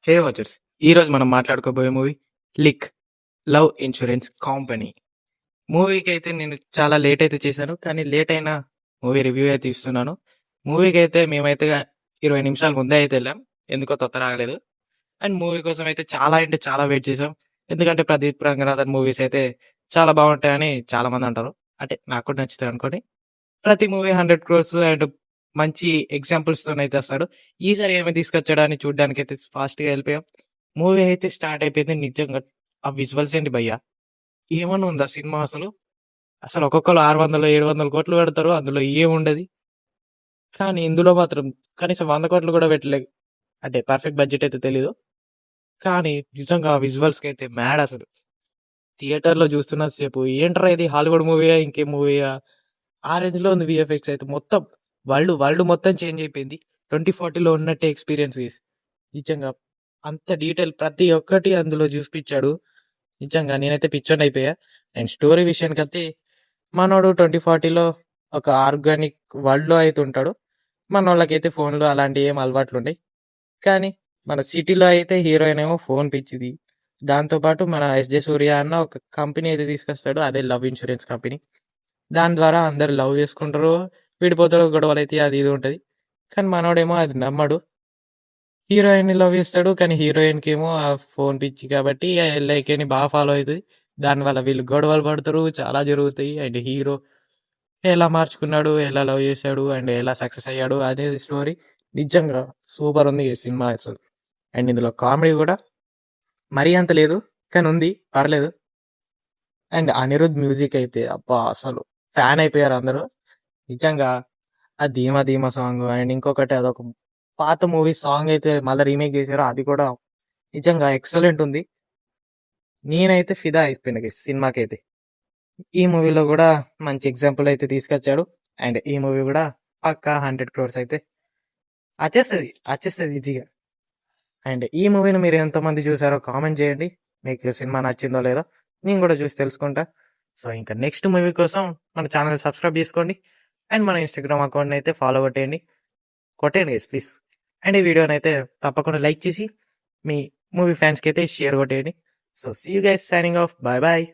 హే watchers, ఈరోజు మనం మాట్లాడుకోబోయే మూవీ లిక్ లవ్ ఇన్సూరెన్స్ కంపెనీ. మూవీకి అయితే నేను చాలా లేట్ అయితే చేశాను, కానీ లేట్ అయినా మూవీ రివ్యూ అయితే ఇస్తున్నాను. మూవీకి అయితే మేమైతే 20 నిమిషాల ముందే అయితే వెళ్ళాం, ఎందుకో తొందర రాగలేదు. అండ్ మూవీ కోసం అయితే చాలా అంటే చాలా వెయిట్ చేసాం, ఎందుకంటే ప్రదీప్ రంగనాథన్ మూవీస్ అయితే చాలా బాగుంటాయని చాలా మంది అంటారు. అంటే నాకు కూడా నచ్చుతాయి అనుకోని. ప్రతి మూవీ 100 crores అండ్ మంచి ఎగ్జాంపుల్స్తోనైతే వస్తాడు. ఈసారి ఏమి తీసుకొచ్చాడా అని చూడ్డానికైతే ఫాస్ట్‌గా వెళ్ళిపోయాం. మూవీ అయితే స్టార్ట్ అయిపోయింది. నిజంగా ఆ విజువల్స్ ఏంటి భయ్యా! ఏమన్నా ఉందా సినిమా అసలు? అసలు ఒక్కొక్కళ్ళు 600, 700 కోట్లు పెడతారు. అందులో ఏముండది. కానీ ఇందులో మాత్రం కనీసం 100 కోట్లు కూడా పెట్టలే. అంటే పర్ఫెక్ట్ బడ్జెట్ అయితే తెలీదు. కానీ నిజంగా ఆ విజువల్స్‌కైతే మ్యాడ్ అసలు. థియేటర్‌లో చూస్తున్నంత సేపు ఏంట్రా ఇది హాలీవుడ్ మూవీయా? ఇంకేం మూవీయా? ఆ రేంజ్‌లో ఉంది వీఎఫ్ఎక్స్ అయితే మొత్తం. వరల్డ్ మొత్తం చేంజ్ అయిపోయింది. 2040లో ఉన్నట్టే ఎక్స్‌పీరియన్స్ నిజంగా అంత డీటెయిల్ ప్రతి ఒక్కటి అందులో చూపిచ్చాడు. నిజంగా నేనైతే పిచ్చోనయిపోయా. అండ్ స్టోరీ విషయానికైతే మనోడు 2040లో ఒక ఆర్గానిక్ వరల్డ్‌లో అయితే ఉంటాడు. మనోళ్ళకైతే ఫోన్‌లు అలాంటివి ఏం అలవాట్లుండయి. కానీ మన సిటీలో అయితే హీరోయిన్ ఏమో ఫోన్ పిచ్చిది. దాంతో పాటు మన ఎస్‌జే సూర్య అన్న ఒక కంపెనీ అయితే తీసుకొస్తాడు. అదే లవ్ ఇన్సూరెన్స్ కంపెనీ. దాని ద్వారా అందరూ లవ్ చేసుకుంటారు, విడిపోతారు, గొడవలైతే అది ఇది ఉంటది. కానీ మనోడేమో అది నమ్మడు. హీరోయిన్‌ని లవ్ చేస్తాడు. కానీ హీరోయిన్‌కేమో ఆ ఫోన్ పిచ్చి కాబట్టి ఆ ఎల్ఐకేని బాగా ఫాలో అయితది. దానివల్ల వీళ్ళు గొడవలు పడతారు. చాలా జరుగుతాయి. అండ్ హీరో ఎలా మార్చుకున్నాడు, ఎలా లవ్ చేశాడు, అండ్ ఎలా సక్సెస్ అయ్యాడు అనేది స్టోరీ. నిజంగా సూపర్ ఉంది ఈ సినిమా అసలు. అండ్ ఇందులో కామెడీ కూడా మరీ అంత లేదు, కానీ ఉంది, పర్లేదు. అండ్ అనిరుద్ మ్యూజిక్ అయితే అబ్బా అసలు ఫ్యాన్ అయిపోయారు అందరూ. నిజంగా ఆ 'ధీమా ధీమా' సాంగ్ అండ్ ఇంకొకటి అదొక పాత మూవీ సాంగ్ అయితే మళ్ళీ రీమేక్ చేశారు. అది కూడా నిజంగా ఎక్సలెంట్ ఉంది. నేనైతే ఫిదా అయిపోయిన ఈ సినిమాకైతే. ఈ మూవీలో కూడా మంచి ఎగ్జాంపుల్ అయితే తీసుకొచ్చాడు. అండ్ ఈ మూవీ కూడా పక్కా 100 crores అయితే వచ్చేస్తుంది ఈజీగా. అండ్ ఈ మూవీని మీరు ఎంతమంది చూసారో కామెంట్ చేయండి. మీకు సినిమా నచ్చిందో లేదో నేను కూడా చూసి తెలుసుకుంటా. సో ఇంకా నెక్స్ట్ మూవీ కోసం మన ఛానల్ సబ్స్క్రైబ్ చేసుకోండి. అండ్ మన ఇన్స్టాగ్రామ్ అకౌంట్ని అయితే ఫాలో కొట్టేయండి గైస్ ప్లీజ్. అండ్ ఈ వీడియోని అయితే తప్పకుండా లైక్ చేసి మీ మూవీ ఫ్యాన్స్కి అయితే షేర్ కొట్టేయండి. So see you guys, signing off, bye bye.